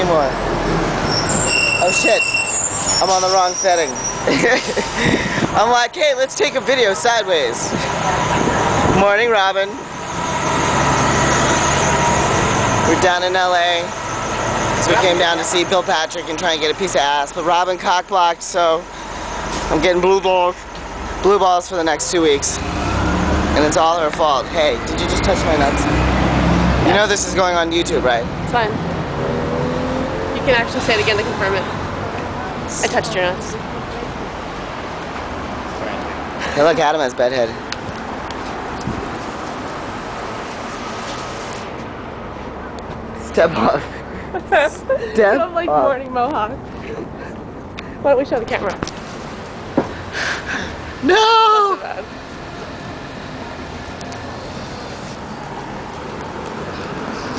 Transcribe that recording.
anymore. Oh shit, I'm on the wrong setting. I'm like, hey, let's take a video sideways. Morning, Robin. We're down in LA, so we came down to see Bill Patrick and try and get a piece of ass, but Robin cock-blocked, so I'm getting blue balls for the next 2 weeks. And it's all her fault. Hey, did you just touch my nuts? You know this is going on YouTube, right? It's fine. You can actually say it again to confirm it. I touched your nuts. Hey look, Adam has bedhead. Step off. Step You have like off. morning mohawk. Why don't we show the camera? No! That's so bad.